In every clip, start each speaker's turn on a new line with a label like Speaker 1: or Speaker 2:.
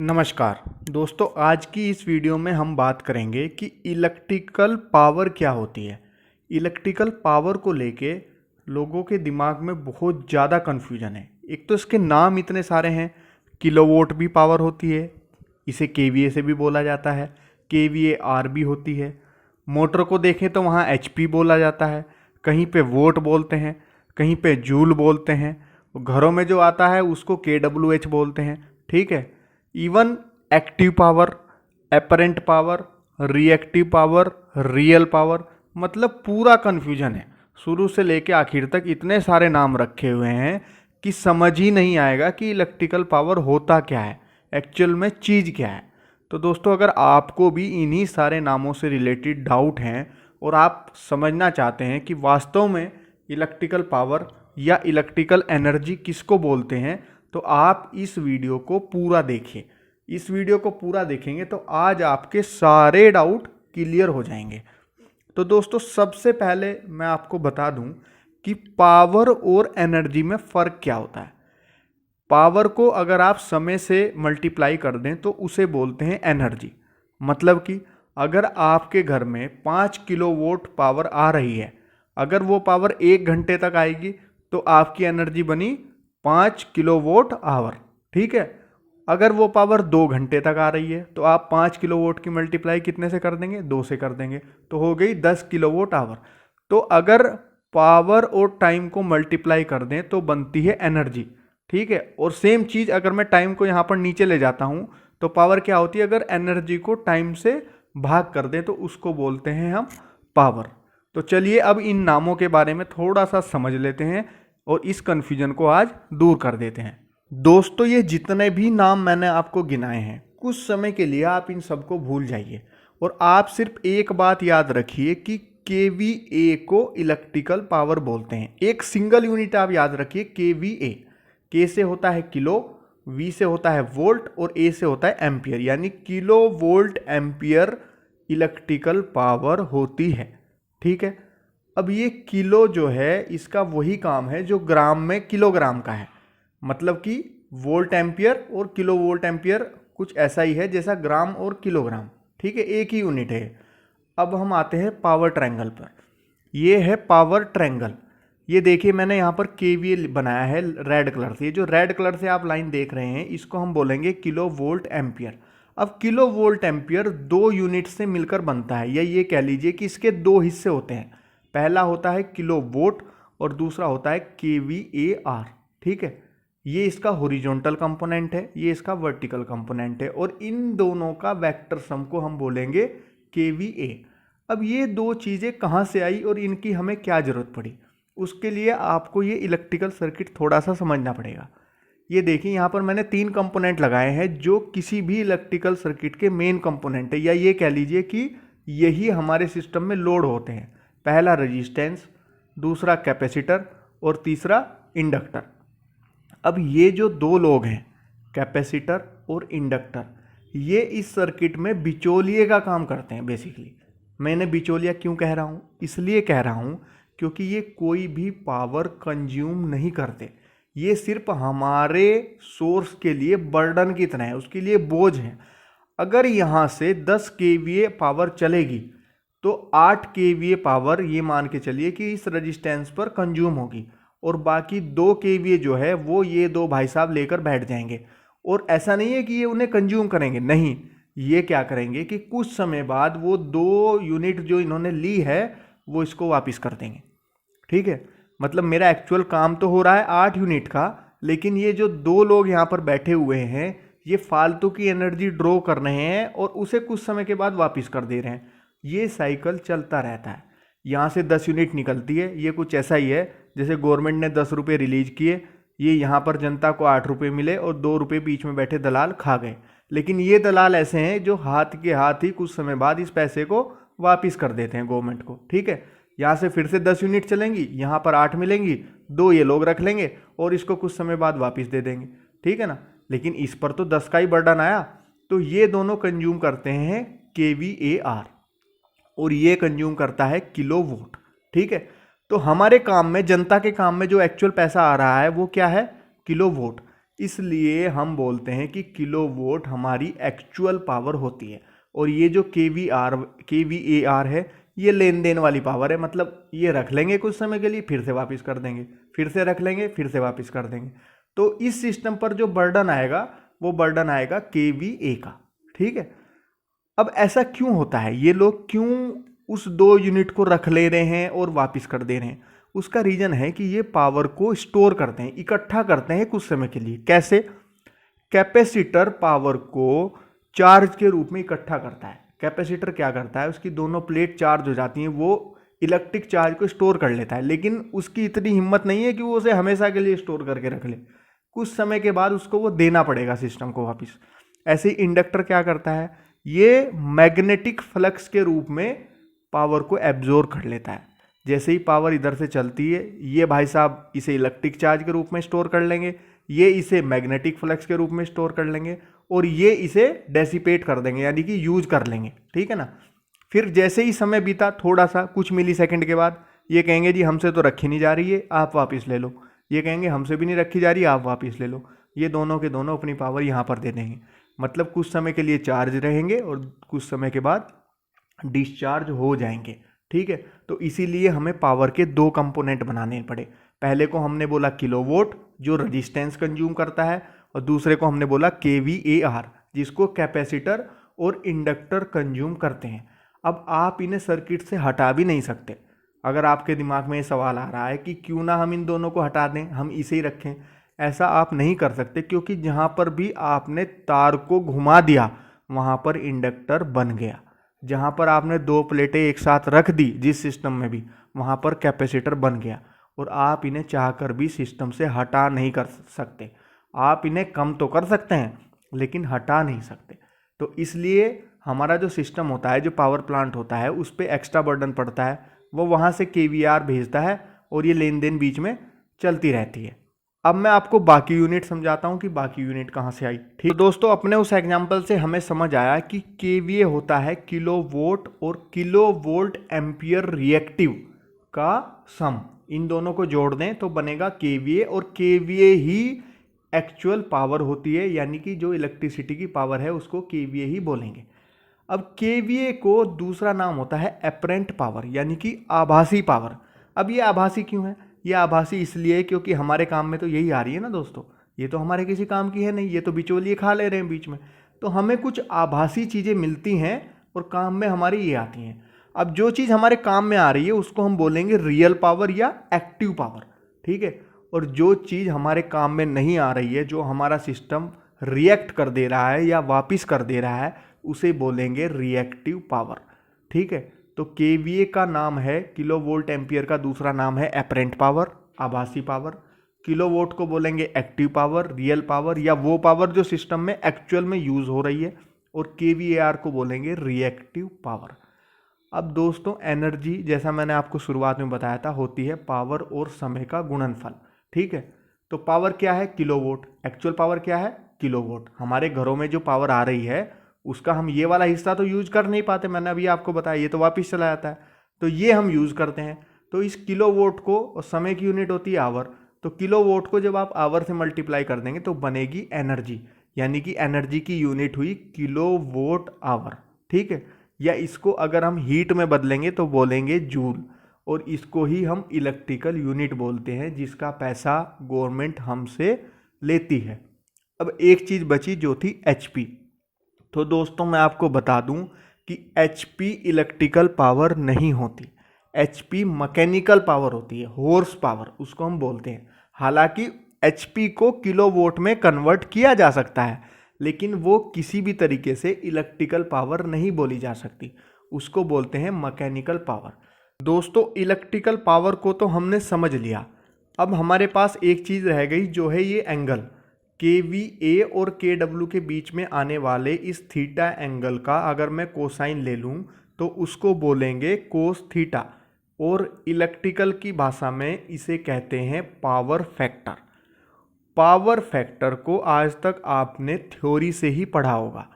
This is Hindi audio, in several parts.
Speaker 1: नमस्कार दोस्तों, आज की इस वीडियो में हम बात करेंगे कि इलेक्ट्रिकल पावर क्या होती है। इलेक्ट्रिकल पावर को लेके लोगों के दिमाग में बहुत ज़्यादा कन्फ्यूजन है। एक तो इसके नाम इतने सारे हैं। किलोवोट भी पावर होती है, इसे केवीए से भी बोला जाता है, केवीए आर भी होती है। मोटर को देखें तो वहाँ एचपी बोला जाता है, कहीं पे वोट बोलते हैं, कहीं पे जूल बोलते हैं। घरों में जो आता है उसको केडब्ल्यूएच बोलते हैं। ठीक है। Even active power, apparent power, reactive power, real power, मतलब पूरा कन्फ्यूजन है। शुरू से लेके आखिर तक इतने सारे नाम रखे हुए हैं कि समझ ही नहीं आएगा कि इलेक्ट्रिकल पावर होता क्या है, एक्चुअल में चीज़ क्या है। तो दोस्तों, अगर आपको भी इन्हीं सारे नामों से रिलेटेड डाउट हैं और आप समझना चाहते हैं कि वास्तव में इलेक्ट्रिकल पावर या इलेक्ट्रिकल एनर्जी किसको बोलते हैं, तो आप इस वीडियो को पूरा देखिए। इस वीडियो को पूरा देखेंगे तो आज आपके सारे डाउट क्लियर हो जाएंगे। तो दोस्तों, सबसे पहले मैं आपको बता दूं कि पावर और एनर्जी में फ़र्क क्या होता है। पावर को अगर आप समय से मल्टीप्लाई कर दें तो उसे बोलते हैं एनर्जी। मतलब कि अगर आपके घर में 5 किलोवाट पावर आ रही है, अगर वो पावर 1 घंटे तक आएगी तो आपकी एनर्जी बनी 5 किलोवाट आवर। ठीक है। अगर वो पावर 2 घंटे तक आ रही है तो आप 5 किलोवाट की मल्टीप्लाई कितने से कर देंगे? 2 से कर देंगे, तो हो गई 10 किलोवाट आवर। तो अगर पावर और टाइम को मल्टीप्लाई कर दें तो बनती है एनर्जी। ठीक है। और सेम चीज़ अगर मैं टाइम को यहाँ पर नीचे ले जाता हूँ तो पावर क्या होती है? अगर एनर्जी को टाइम से भाग कर दें तो उसको बोलते हैं हम पावर। तो चलिए अब इन नामों के बारे में थोड़ा सा समझ लेते हैं और इस कन्फ्यूजन को आज दूर कर देते हैं। दोस्तों, ये जितने भी नाम मैंने आपको गिनाए हैं, कुछ समय के लिए आप इन सबको भूल जाइए और आप सिर्फ एक बात याद रखिए कि केवीए को इलेक्ट्रिकल पावर बोलते हैं। एक सिंगल यूनिट आप याद रखिए, केवीए। के से होता है किलो, वी से होता है वोल्ट और ए से होता है एम्पियर, यानी kilo volt ampere electrical power होती है। ठीक है। अब ये किलो जो है इसका वही काम है जो ग्राम में किलोग्राम का है। मतलब कि वोल्ट एम्पियर और किलो वोल्ट एम्पियर कुछ ऐसा ही है जैसा ग्राम और किलोग्राम। ठीक है, एक ही यूनिट है। अब हम आते हैं पावर ट्रायंगल पर। ये है पावर ट्रायंगल। ये देखिए, मैंने यहाँ पर केवीए बनाया है रेड कलर से। ये जो रेड कलर से आप लाइन देख रहे हैं इसको हम बोलेंगे किलो वोल्ट एम्पियर। अब किलो वोल्ट एम्पियर 2 यूनिट से मिलकर बनता है, या ये कह लीजिए कि इसके 2 हिस्से होते हैं। पहला होता है किलो वोट और दूसरा होता है केवीएआर। ठीक है। ये इसका हॉरिजॉन्टल कंपोनेंट है, ये इसका वर्टिकल कंपोनेंट है, और इन दोनों का वेक्टर सम को हम बोलेंगे केवीए। अब ये दो चीज़ें कहाँ से आई और इनकी हमें क्या ज़रूरत पड़ी, उसके लिए आपको ये इलेक्ट्रिकल सर्किट थोड़ा सा समझना पड़ेगा। ये देखिए, यहाँ पर मैंने 3 कंपोनेंट लगाए हैं जो किसी भी इलेक्ट्रिकल सर्किट के मेन कंपोनेंट है, या ये कह लीजिए कि यही हमारे सिस्टम में लोड होते हैं। पहला रेजिस्टेंस, दूसरा कैपेसिटर और तीसरा इंडक्टर। अब ये जो 2 लोग हैं, कैपेसिटर और इंडक्टर, ये इस सर्किट में बिचौलिए का काम करते हैं बेसिकली। मैंने बिचौलिया क्यों कह रहा हूँ? इसलिए कह रहा हूँ क्योंकि ये कोई भी पावर कंज्यूम नहीं करते। ये सिर्फ हमारे सोर्स के लिए बर्डन की तरह है, उसके लिए बोझ है। अगर यहाँ से 10 केवीए पावर चलेगी तो 8 केवीए पावर ये मान के चलिए कि इस रजिस्टेंस पर कंज्यूम होगी, और बाकी 2 केवीए जो है वो ये 2 भाई साहब लेकर बैठ जाएंगे। और ऐसा नहीं है कि ये उन्हें कंज्यूम करेंगे, नहीं, ये क्या करेंगे कि कुछ समय बाद वो 2 यूनिट जो इन्होंने ली है वो इसको वापस कर देंगे। ठीक है। मतलब मेरा एक्चुअल काम तो हो रहा है 8 यूनिट का, लेकिन ये जो 2 लोग यहाँ पर बैठे हुए हैं ये फालतू की एनर्जी ड्रॉ कर रहे हैं और उसे कुछ समय के बाद वापस कर दे रहे हैं। ये साइकिल चलता रहता है। यहाँ से 10 यूनिट निकलती है। ये कुछ ऐसा ही है जैसे गवर्नमेंट ने 10 रुपये रिलीज किए, ये यहाँ पर जनता को 8 रुपये मिले और 2 रुपये बीच में बैठे दलाल खा गए। लेकिन ये दलाल ऐसे हैं जो हाथ के हाथ ही कुछ समय बाद इस पैसे को वापस कर देते हैं गवर्नमेंट को। ठीक है। यहाँ से फिर से 10 यूनिट चलेंगी, यहाँ पर 8 मिलेंगी, 2 ये लोग रख लेंगे और इसको कुछ समय बाद वापस दे देंगे। ठीक है ना। लेकिन इस पर तो 10 का ही बर्डन आया। तो ये दोनों कंज्यूम करते हैं केवीएआर और ये कंज्यूम करता है किलो वोट। ठीक है। तो हमारे काम में, जनता के काम में जो एक्चुअल पैसा आ रहा है वो क्या है? Kilo vote. इसलिए हम बोलते हैं कि किलोवोट हमारी एक्चुअल पावर होती है। और ये जो KVAR है, ये लेन देन वाली पावर है। मतलब ये रख लेंगे कुछ समय के लिए, फिर से वापस कर देंगे, फिर से रख लेंगे, फिर से वापस कर देंगे। तो इस सिस्टम पर जो बर्डन आएगा वो बर्डन आएगा KVA का। ठीक है, अब ऐसा क्यों होता है, ये लोग क्यों उस 2 यूनिट को रख ले रहे हैं और वापस कर दे रहे हैं? उसका रीजन है कि ये पावर को स्टोर करते हैं, इकट्ठा करते हैं कुछ समय के लिए। कैसे? कैपेसिटर पावर को चार्ज के रूप में इकट्ठा करता है। कैपेसिटर क्या करता है, उसकी दोनों प्लेट चार्ज हो जाती हैं, वो इलेक्ट्रिक चार्ज को स्टोर कर लेता है। लेकिन उसकी इतनी हिम्मत नहीं है कि वो उसे हमेशा के लिए स्टोर करके रख ले, कुछ समय के बाद उसको वो देना पड़ेगा सिस्टम को वापस। ऐसे ही इंडक्टर क्या करता है, ये मैग्नेटिक फ्लक्स के रूप में पावर को एब्जॉर्ब कर लेता है। जैसे ही पावर इधर से चलती है, ये भाई साहब इसे इलेक्ट्रिक चार्ज के रूप में स्टोर कर लेंगे, ये इसे मैग्नेटिक फ्लक्स के रूप में स्टोर कर लेंगे, और ये इसे डेसिपेट कर देंगे, यानी कि यूज कर लेंगे। ठीक है ना। फिर जैसे ही समय बीता, थोड़ा सा कुछ मिली सेकेंड के बाद, ये कहेंगे जी हमसे तो रखी नहीं जा रही है, आप वापस ले लो। ये कहेंगे हमसे भी नहीं रखी जा रही, आप वापस ले लो। ये दोनों के दोनों अपनी पावर यहाँ पर दे देंगे। मतलब कुछ समय के लिए चार्ज रहेंगे और कुछ समय के बाद डिस्चार्ज हो जाएंगे। ठीक है, तो इसीलिए हमें पावर के 2 कंपोनेंट बनाने पड़े। पहले को हमने बोला किलोवोट, जो रेजिस्टेंस कंज्यूम करता है, और दूसरे को हमने बोला KVAR, जिसको कैपेसिटर और इंडक्टर कंज्यूम करते हैं। अब आप इन्हें सर्किट से हटा भी नहीं सकते। अगर आपके दिमाग में ये सवाल आ रहा है कि क्यों ना हम इन दोनों को हटा दें, हम इसे ही रखें, ऐसा आप नहीं कर सकते, क्योंकि जहाँ पर भी आपने तार को घुमा दिया वहाँ पर इंडक्टर बन गया। जहाँ पर आपने 2 प्लेटें एक साथ रख दी जिस सिस्टम में भी, वहाँ पर कैपेसिटर बन गया। और आप इन्हें चाहकर भी सिस्टम से हटा नहीं कर सकते। आप इन्हें कम तो कर सकते हैं लेकिन हटा नहीं सकते। तो इसलिए हमारा जो सिस्टम होता है, जो पावर प्लांट होता है, उस पर एक्स्ट्रा बर्डन पड़ता है। वो वहाँ से KVAR भेजता है और ये लेन देन बीच में चलती रहती है। अब मैं आपको बाकी यूनिट समझाता हूँ कि बाकी यूनिट कहाँ से आई। ठीक, तो दोस्तों अपने उस एग्जाम्पल से हमें समझ आया कि KVA होता है किलोवोट और किलोवोल्ट एम्पियर रिएक्टिव का सम। इन दोनों को जोड़ दें तो बनेगा KVA, और KVA ही एक्चुअल पावर होती है, यानी कि जो इलेक्ट्रिसिटी की पावर है उसको KVA ही बोलेंगे। अब KVA को दूसरा नाम होता है एपरेंट पावर, यानी कि आभासी पावर। अब ये आभासी क्यों है? ये आभासी इसलिए क्योंकि हमारे काम में तो यही आ रही है ना दोस्तों, ये तो हमारे किसी काम की है नहीं, ये तो बिचौलिए खा ले रहे हैं बीच में। तो हमें कुछ आभासी चीज़ें मिलती हैं और काम में हमारी ये आती हैं। अब जो चीज़ हमारे काम में आ रही है उसको हम बोलेंगे रियल पावर या एक्टिव पावर। ठीक है, और जो चीज़ हमारे काम में नहीं आ रही है, जो हमारा सिस्टम रिएक्ट कर दे रहा है या वापिस कर दे रहा है, उसे बोलेंगे रिएक्टिव पावर। ठीक है, तो KVA का नाम है किलोवोल्ट एम्पियर, का दूसरा नाम है एपरेंट पावर, आभासी पावर। किलोवोट को बोलेंगे एक्टिव पावर, रियल पावर, या वो पावर जो सिस्टम में एक्चुअल में यूज हो रही है। और KVAR को बोलेंगे रिएक्टिव पावर। अब दोस्तों एनर्जी, जैसा मैंने आपको शुरुआत में बताया था, होती है पावर और समय का गुणनफल। ठीक है, तो पावर क्या है? किलोवोट। एक्चुअल पावर क्या है? किलोवोट। हमारे घरों में जो पावर आ रही है उसका हम ये वाला हिस्सा तो यूज कर नहीं पाते, मैंने अभी आपको बताया, ये तो वापस चला जाता है, तो ये हम यूज करते हैं। तो इस किलोवोट को, और समय की यूनिट होती है आवर, तो किलोवोट को जब आप आवर से मल्टीप्लाई कर देंगे तो बनेगी एनर्जी, यानी कि एनर्जी की यूनिट हुई किलोवोट आवर। ठीक है, या इसको अगर हम हीट में बदलेंगे तो बोलेंगे जूल, और इसको ही हम इलेक्ट्रिकल यूनिट बोलते हैं, जिसका पैसा गवर्नमेंट हमसे लेती है। अब एक चीज़ बची जो थी HP। तो दोस्तों मैं आपको बता दूं कि HP इलेक्ट्रिकल पावर नहीं होती, HP मैकेनिकल पावर होती है, हॉर्स पावर उसको हम बोलते हैं। हालांकि HP को किलोवोट में कन्वर्ट किया जा सकता है, लेकिन वो किसी भी तरीके से इलेक्ट्रिकल पावर नहीं बोली जा सकती, उसको बोलते हैं मैकेनिकल पावर। दोस्तों इलेक्ट्रिकल पावर को तो हमने समझ लिया। अब हमारे पास एक चीज़ रह गई, जो है ये एंगल KVA और KW के बीच में आने वाले इस थीटा एंगल का अगर मैं कोसाइन ले लूँ तो उसको बोलेंगे कोस थीटा, और इलेक्ट्रिकल की भाषा में इसे कहते हैं पावर फैक्टर। पावर फैक्टर को आज तक आपने थ्योरी से ही पढ़ा होगा।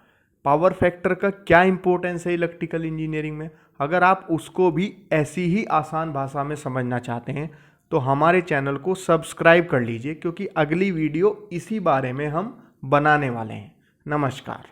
Speaker 1: पावर फैक्टर का क्या इंपॉर्टेंस है इलेक्ट्रिकल इंजीनियरिंग में, अगर आप उसको भी ऐसी ही आसान भाषा में समझना चाहते हैं तो हमारे चैनल को सब्सक्राइब कर लीजिए, क्योंकि अगली वीडियो इसी बारे में हम बनाने वाले हैं। नमस्कार।